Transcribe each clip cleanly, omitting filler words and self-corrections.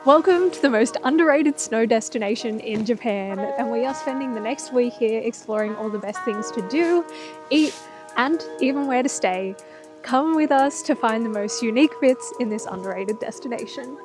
Welcome to the most underrated snow destination in Japan, and we are spending the next week here exploring all the best things to do, eat, and even where to stay. Come with us to find the most unique bits in this underrated destination.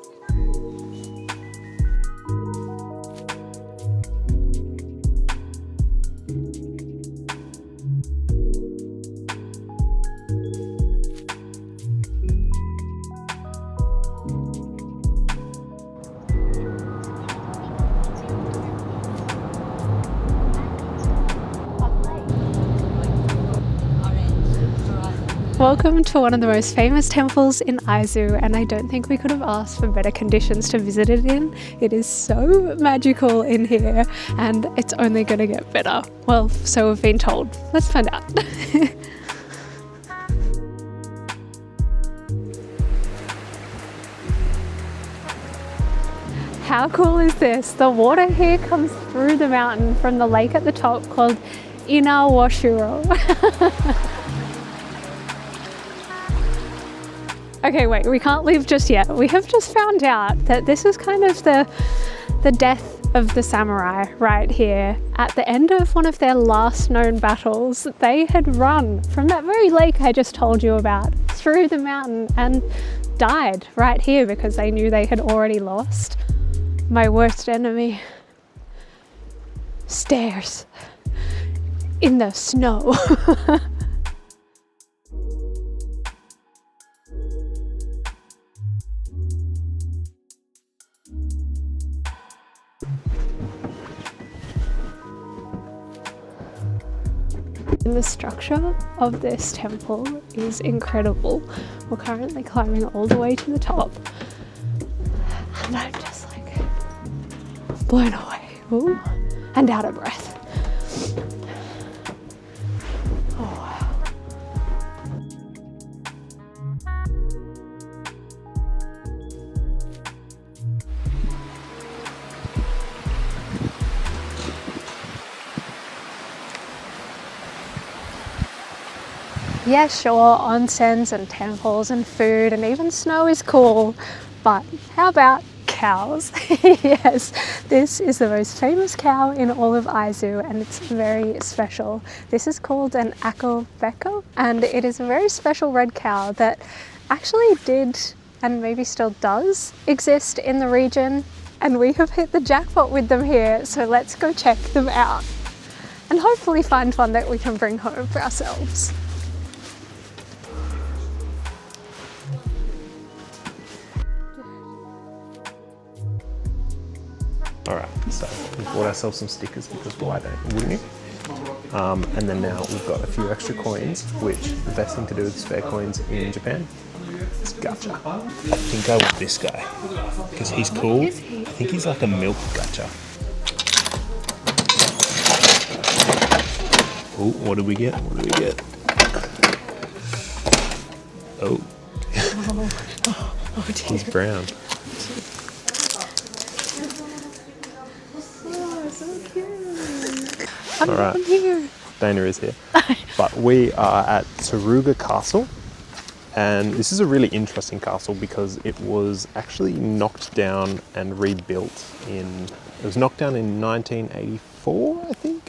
Welcome to one of the most famous temples in Aizu, and I don't think we could have asked for better conditions to visit it in. It is so magical in here, and it's only going to get better. Well, so we've been told. Let's find out. How cool is this? The water here comes through the mountain from the lake at the top called Inawashiro. Okay, wait, we can't leave just yet. We have just found out that this is kind of the death of the samurai right here. At the end of one of their last known battles, they had run from that very lake I just told you about through the mountain and died right here because they knew they had already lost. My worst enemy stares in the snow. And the structure of this temple is incredible. We're currently climbing all the way to the top, and I'm just like blown away. Ooh, and out of breath. Oh wow. Yeah, sure, onsens and temples and food and even snow is cool, but how about cows? Yes, this is the most famous cow in all of Aizu, and it's very special. This is called an Akabeko, and it is a very special red cow that actually did, and maybe still does, exist in the region, and we have hit the jackpot with them here, so let's go check them out and hopefully find one that we can bring home for ourselves. Alright, so we bought ourselves some stickers because wouldn't you? And then now we've got a few extra coins, which the best thing to do with spare coins in Japan is gacha. I think I want this guy because he's cool. I think he's like a milk gacha. Oh, what did we get? What did we get? Oh. Oh dear. He's brown. Alright, Dana is here. But we are at Tsuruga Castle, and this is a really interesting castle because it was actually knocked down and rebuilt it was knocked down in 1984, I think,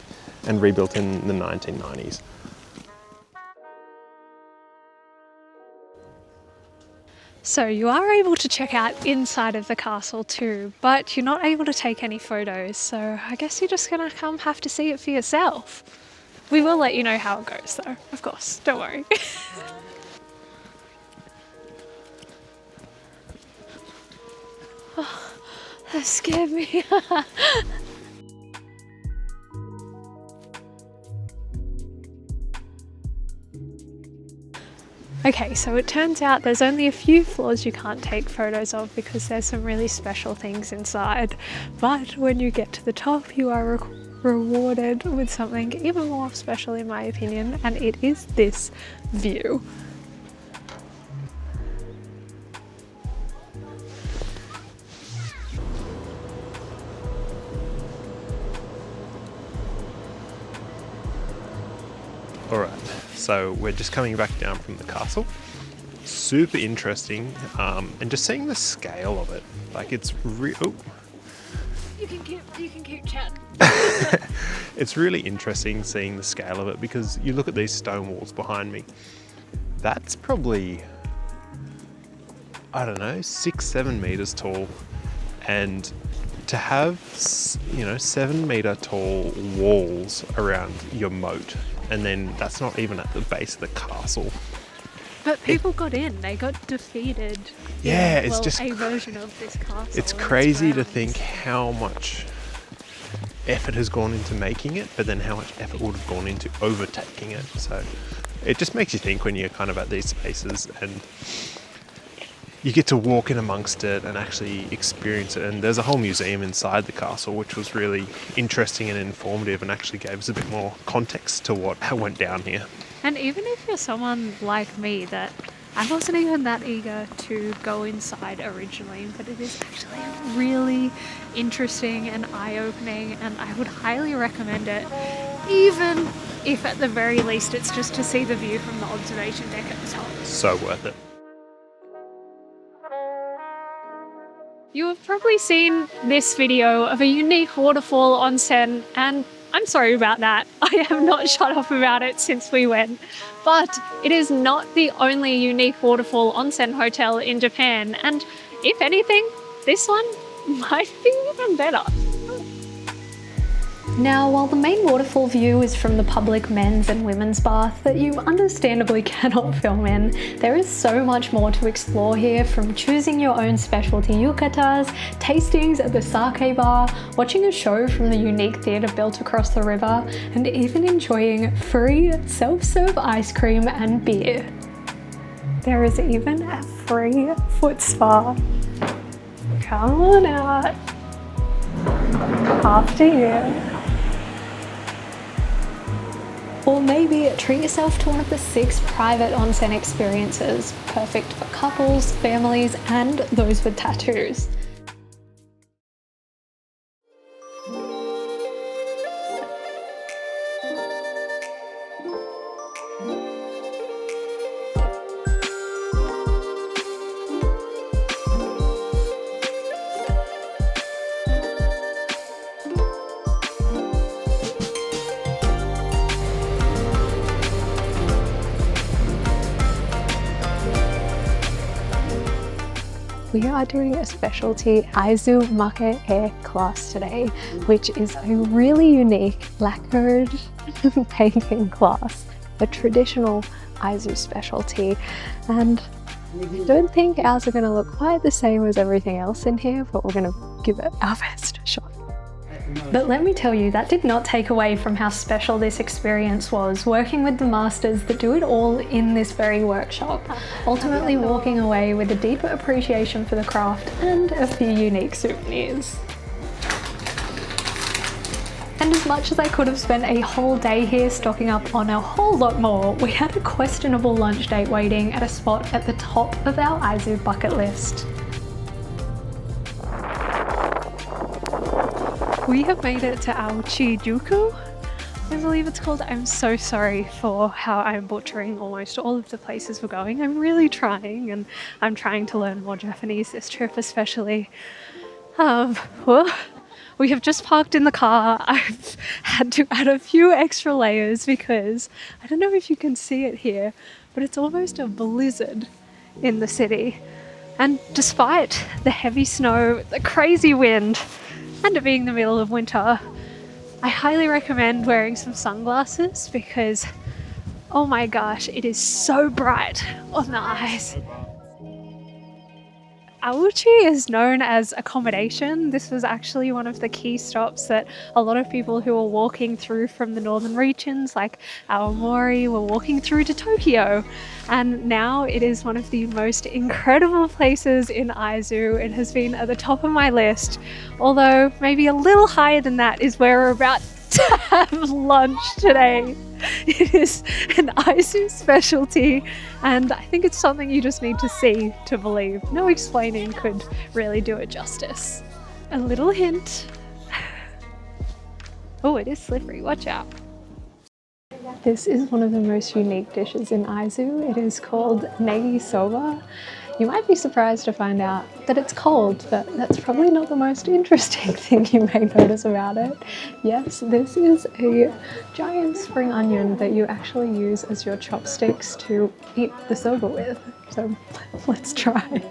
and rebuilt in the 1990s. So you are able to check out inside of the castle too, but you're not able to take any photos, so I guess you're just gonna have to see it for yourself. We will let you know how it goes though, of course, don't worry. Oh, that scared me. Okay, so it turns out there's only a few floors you can't take photos of because there's some really special things inside. But when you get to the top, you are rewarded with something even more special in my opinion, and it is this view. Alright, so we're just coming back down from the castle. super interesting, and just seeing the scale of it, like it's real. You can keep chatting. It's really interesting seeing the scale of it, because you look at these stone walls behind me. That's probably, I don't know, 6-7 meters tall, and to have, you know, 7-meter tall walls around your moat, and then that's not even at the base of the castle. But people got in, they got defeated. Yeah, in, it's well, just a version of this castle. It's and crazy its to grounds. think how much effort has gone into making it, but then how much effort would have gone into overtaking it. So it just makes you think when you're kind of at these spaces and you get to walk in amongst it and actually experience it. And there's a whole museum inside the castle, which was really interesting and informative, and actually gave us a bit more context to what went down here. And even if you're someone like me, that I wasn't even that eager to go inside originally, but it is actually really interesting and eye-opening, and I would highly recommend it, even if at the very least it's just to see the view from the observation deck at the top. So worth it. You have probably seen this video of a unique waterfall onsen, and I'm sorry about that. I have not shut up about it since we went. But it is not the only unique waterfall onsen hotel in Japan, and if anything, this one might be even better. Now, while the main waterfall view is from the public men's and women's bath that you understandably cannot film in, there is so much more to explore here, from choosing your own specialty yukatas, tastings at the sake bar, watching a show from the unique theatre built across the river, and even enjoying free self-serve ice cream and beer. There is even a free foot spa. Come on out. After you. Or maybe treat yourself to one of the 6 private onsen experiences, perfect for couples, families, and those with tattoos. We are doing a specialty Aizu Maki-e class today, which is a really unique lacquered painting class, a traditional Aizu specialty. And I don't think ours are going to look quite the same as everything else in here, but we're going to give it our best shot. But let me tell you, that did not take away from how special this experience was, working with the masters that do it all in this very workshop, ultimately walking away with a deeper appreciation for the craft and a few unique souvenirs. And as much as I could have spent a whole day here stocking up on a whole lot more, we had a questionable lunch date waiting at a spot at the top of our Aizu bucket list. We have made it to Ouchi-Juku, I believe it's called. I'm so sorry for how I'm butchering almost all of the places we're going. I'm really trying, and I'm trying to learn more Japanese this trip especially. Well, we have just parked in the car. I've had to add a few extra layers because I don't know if you can see it here, but it's almost a blizzard in the city. And despite the heavy snow, the crazy wind, and it being the middle of winter, I highly recommend wearing some sunglasses because, oh my gosh, it is so bright on the eyes. Ouchi is known as accommodation. This was actually one of the key stops that a lot of people who were walking through from the northern regions, like Aomori, were walking through to Tokyo. And now it is one of the most incredible places in Aizu. It has been at the top of my list, although maybe a little higher than that is where we're about to have lunch today. It is an Aizu specialty, and I think it's something you just need to see to believe. No explaining could really do it justice. A little hint. Oh, it is slippery, watch out. This is one of the most unique dishes in Aizu. It is called Negi-soba. You might be surprised to find out that it's cold, but that's probably not the most interesting thing you may notice about it. Yes, this is a giant spring onion that you actually use as your chopsticks to eat the soba with. So let's try.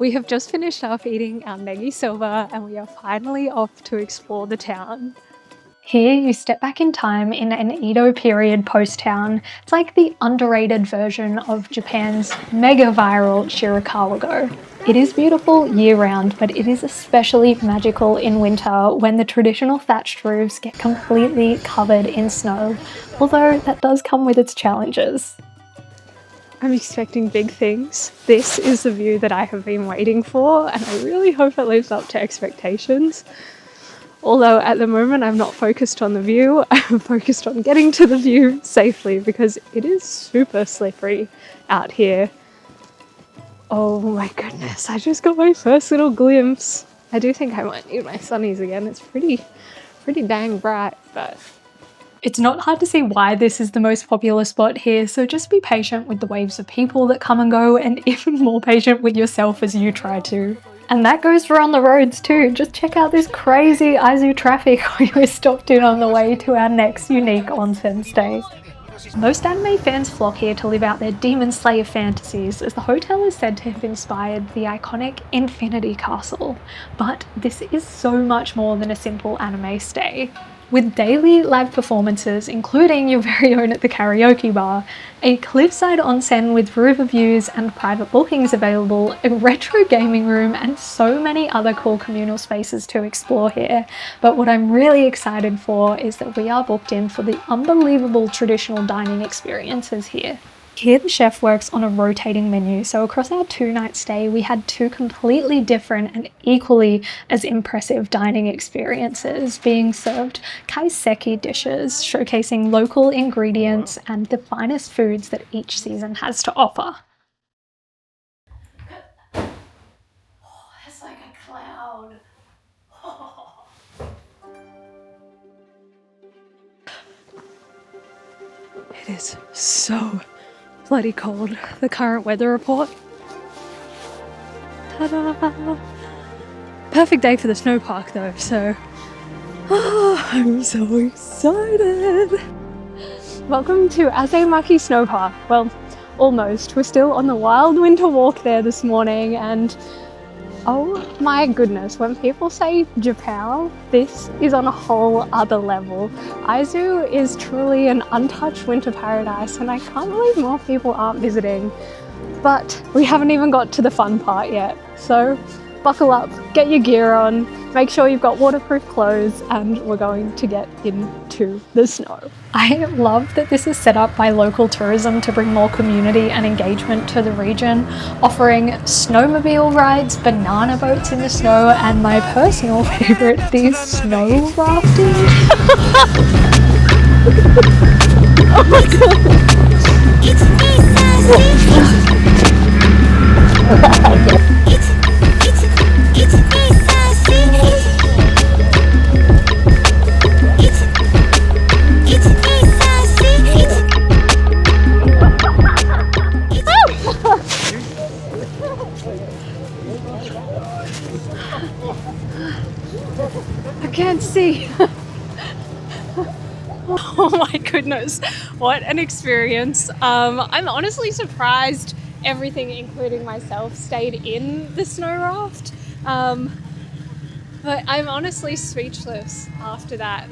We have just finished up eating our Negi-soba and we are finally off to explore the town. Here you step back in time in an Edo period post-town. It's like the underrated version of Japan's mega viral Tsuruga Go. It is beautiful year-round, but it is especially magical in winter when the traditional thatched roofs get completely covered in snow, although that does come with its challenges. I'm expecting big things. This is the view that I have been waiting for, and I really hope it lives up to expectations. Although at the moment I'm not focused on the view, I'm focused on getting to the view safely because it is super slippery out here. Oh my goodness, I just got my first little glimpse. I do think I might need my sunnies again. It's pretty dang bright, but it's not hard to see why this is the most popular spot here, so just be patient with the waves of people that come and go, and even more patient with yourself as you try to. And that goes for on the roads too. Just check out this crazy Aizu traffic we were stopped in on the way to our next unique onsen stay. Most anime fans flock here to live out their Demon Slayer fantasies, as the hotel is said to have inspired the iconic Infinity Castle. But this is so much more than a simple anime stay. With daily live performances, including your very own at the karaoke bar, a cliffside onsen with river views and private bookings available, a retro gaming room, and so many other cool communal spaces to explore here. But what I'm really excited for is that we are booked in for the unbelievable traditional dining experiences here. Here the chef works on a rotating menu, so across our 2-night stay we had 2 completely different and equally as impressive dining experiences being served kaiseki dishes, showcasing local ingredients and the finest foods that each season has to offer. Oh, that's like a cloud. Oh. It is so bloody cold. The current weather report. Ta-da! Perfect day for the snow park though, so I'm so excited. Welcome to Azemaki Snow Park. Well, almost. We're still on the wild winter walk there this morning, and oh my goodness, when people say Japan, this is on a whole other level. Aizu is truly an untouched winter paradise, and I can't believe more people aren't visiting. But we haven't even got to the fun part yet. So buckle up, get your gear on, make sure you've got waterproof clothes, and we're going to get into the snow. I love that this is set up by local tourism to bring more community and engagement to the region, offering snowmobile rides, banana boats in the snow, and my personal favourite, these snow rafting. Oh my god! I can't see. Oh my goodness, what an experience. I'm honestly surprised everything, including myself, stayed in the snow raft. But I'm honestly speechless after that.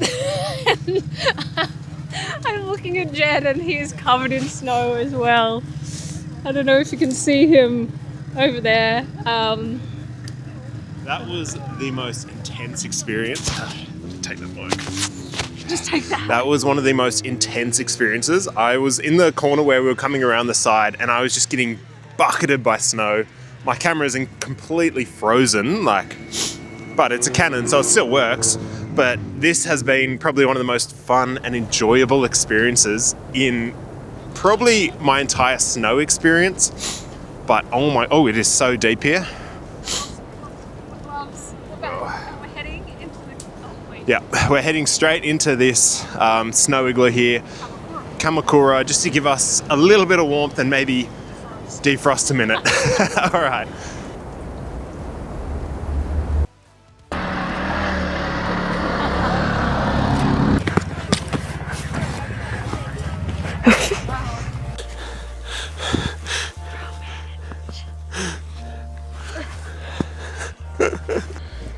I'm looking at Jed and he's covered in snow as well. I don't know if you can see him over there. That was the most intense experience. Let me take that mic. Just take that. That was one of the most intense experiences. I was in the corner where we were coming around the side and I was just getting bucketed by snow. My camera is completely frozen, but it's a Canon, so it still works. But this has been probably one of the most fun and enjoyable experiences in probably my entire snow experience, but oh, it is so deep here. Yeah, we're heading straight into this snow igloo here, Kamakura, just to give us a little bit of warmth and maybe defrost a minute. All right.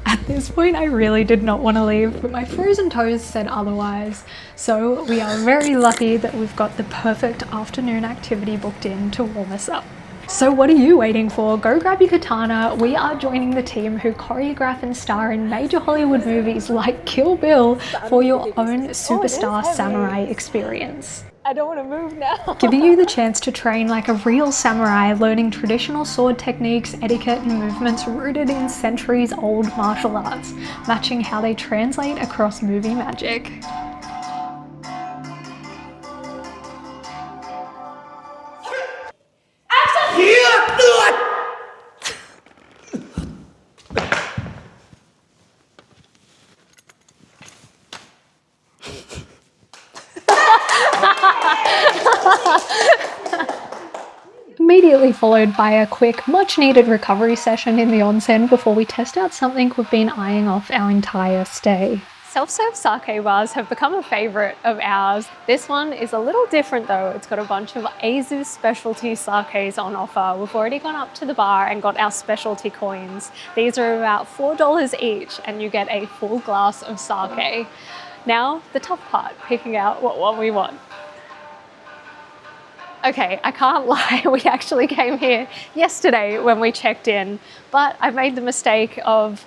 At this point, I really did not want to leave, but my frozen toes said otherwise. So we are very lucky that we've got the perfect afternoon activity booked in to warm us up. So what are you waiting for? Go grab your katana. We are joining the team who choreograph and star in major Hollywood movies like Kill Bill for your own superstar samurai experience. I don't want to move now. Giving you the chance to train like a real samurai, learning traditional sword techniques, etiquette and movements rooted in centuries-old martial arts, matching how they translate across movie magic. Immediately followed by a quick, much needed recovery session in the onsen before we test out something we've been eyeing off our entire stay. Self-serve sake bars have become a favourite of ours. This one is a little different though. It's got a bunch of Aizu specialty sakes on offer. We've already gone up to the bar and got our specialty coins. These are about $4 each and you get a full glass of sake. Now, the tough part, picking out what one we want. Okay, I can't lie, we actually came here yesterday when we checked in, but I made the mistake of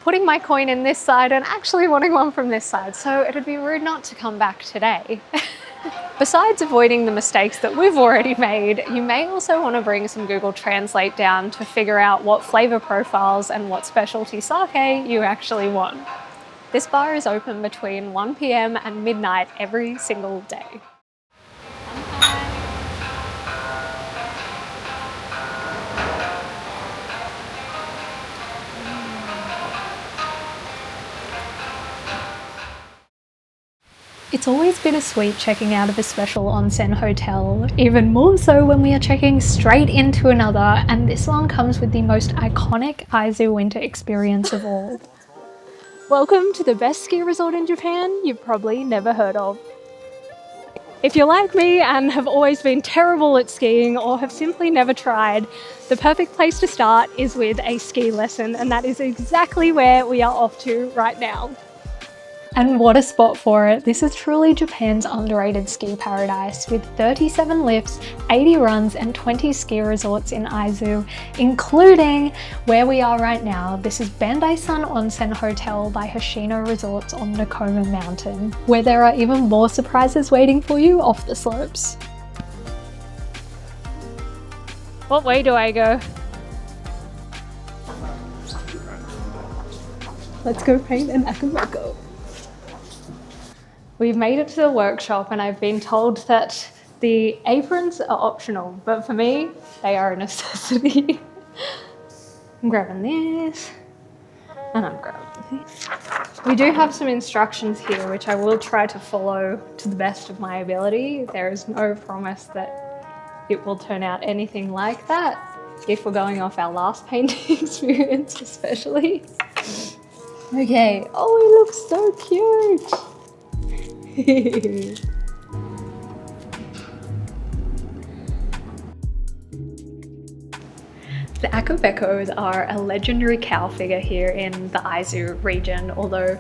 putting my coin in this side and actually wanting one from this side, so it would be rude not to come back today. Besides avoiding the mistakes that we've already made, you may also want to bring some Google Translate down to figure out what flavour profiles and what specialty sake you actually want. This bar is open between 1 PM and midnight every single day. It's always bittersweet checking out of a special onsen hotel, even more so when we are checking straight into another, and this one comes with the most iconic Aizu winter experience of all. Welcome to the best ski resort in Japan you've probably never heard of. If you're like me and have always been terrible at skiing or have simply never tried, the perfect place to start is with a ski lesson, and that is exactly where we are off to right now. And what a spot for it. This is truly Japan's underrated ski paradise with 37 lifts, 80 runs and 20 ski resorts in Aizu, including where we are right now. This is Bandaisan Onsen Hotel by Hoshino Resorts on Nekoma Mountain, where there are even more surprises waiting for you off the slopes. What way do I go? Let's go paint an Akabeko. We've made it to the workshop and I've been told that the aprons are optional, but for me, they are a necessity. I'm grabbing this and I'm grabbing this. We do have some instructions here, which I will try to follow to the best of my ability. There is no promise that it will turn out anything like that, if we're going off our last painting experience especially. Okay, oh, he looks so cute. The Akabekos are a legendary cow figure here in the Aizu region, although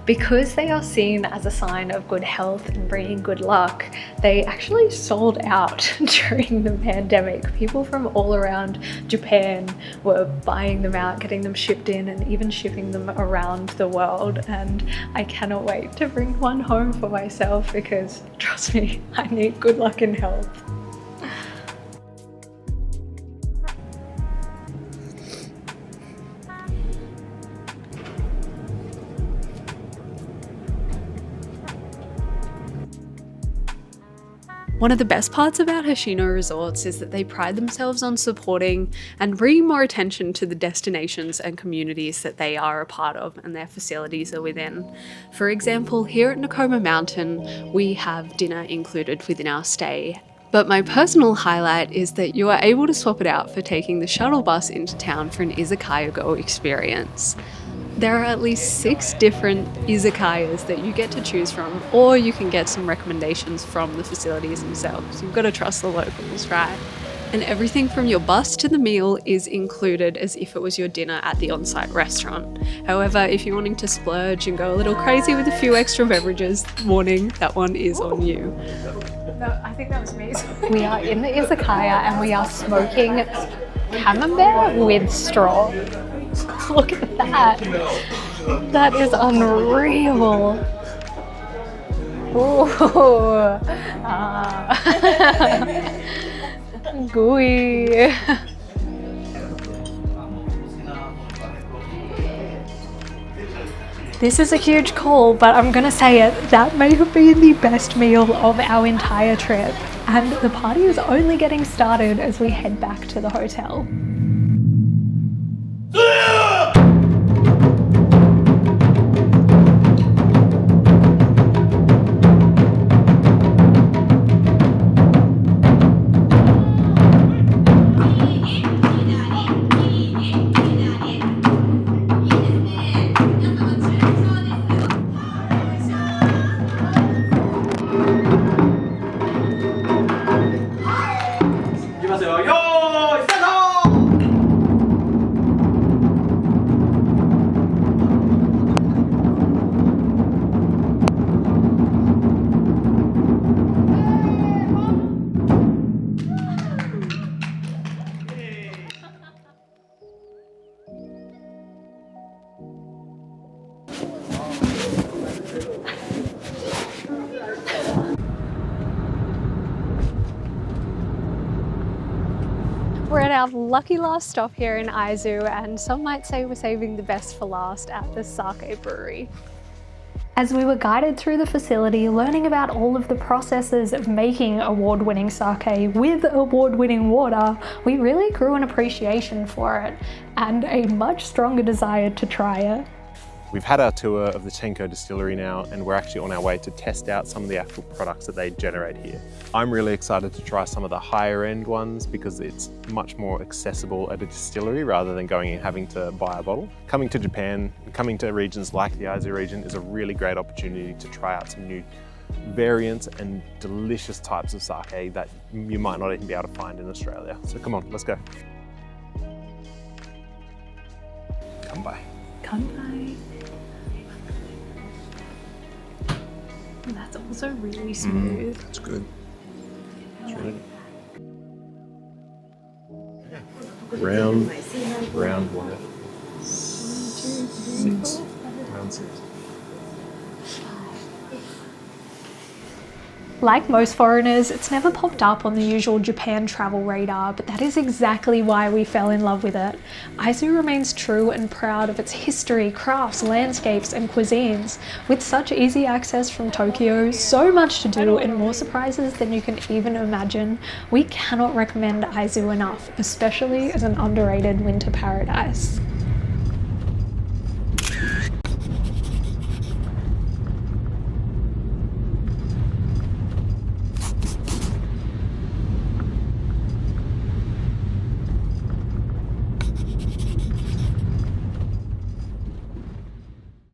because they are seen as a sign of good health and bringing good luck, they actually sold out during the pandemic. People from all around Japan were buying them out, getting them shipped in, and even shipping them around the world. And I cannot wait to bring one home for myself because, trust me, I need good luck and health. One of the best parts about Hoshino resorts is that they pride themselves on supporting and bringing more attention to the destinations and communities that they are a part of and their facilities are within. For example, here at Nekoma Mountain, we have dinner included within our stay. But my personal highlight is that you are able to swap it out for taking the shuttle bus into town for an Izakaya GO experience. There are at least 6 different izakayas that you get to choose from, or you can get some recommendations from the facilities themselves. You've got to trust the locals, right? And everything from your bus to the meal is included as if it was your dinner at the on-site restaurant. However, if you're wanting to splurge and go a little crazy with a few extra beverages, warning, that one is on you. No, I think that was me. We are in the izakaya and we are smoking camembert with straw. Look at that. That is unreal. Ooh. Gooey. This is a huge call, but I'm gonna say it, that may have been the best meal of our entire trip. And the party is only getting started as we head back to the hotel. We're at our lucky last stop here in Aizu, and some might say we're saving the best for last at the sake brewery. As we were guided through the facility, learning about all of the processes of making award-winning sake with award-winning water, we really grew an appreciation for it and a much stronger desire to try it. We've had our tour of the Tenko distillery now, and we're actually on our way to test out some of the actual products that they generate here. I'm really excited to try some of the higher end ones because it's much more accessible at a distillery rather than going and having to buy a bottle. Coming to Japan, and coming to regions like the Aizu region is a really great opportunity to try out some new variants and delicious types of sake that you might not even be able to find in Australia. So come on, let's go. Come by. Come by. That's also really smooth. That's good. That's really good. Round one. 6. Round 6. Like most foreigners, it's never popped up on the usual Japan travel radar, but that is exactly why we fell in love with it. Aizu remains true and proud of its history, crafts, landscapes, and cuisines. With such easy access from Tokyo, so much to do, and more surprises than you can even imagine, we cannot recommend Aizu enough, especially as an underrated winter paradise.